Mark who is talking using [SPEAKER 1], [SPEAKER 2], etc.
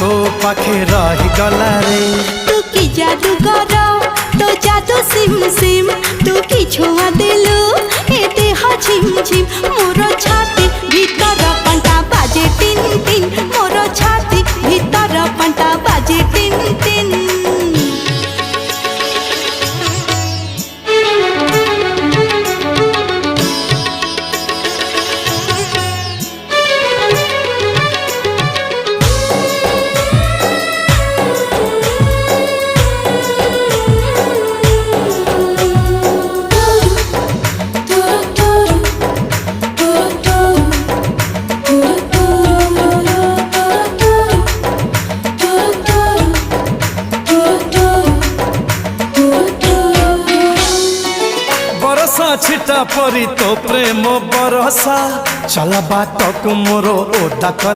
[SPEAKER 1] तो पाखे रही गला रे।
[SPEAKER 2] तू की जादू कर तो जादू सिम सिम तू की छुआ दिलु ए देह झिम झिम मोर छाती भीतर पंटा बाजे टिन टिन मोर छाती भीतर पंटा बाजे टिन टिन।
[SPEAKER 1] बरसा छिटा परी तो प्रेम बरसा चला बाटक मोर ओदा।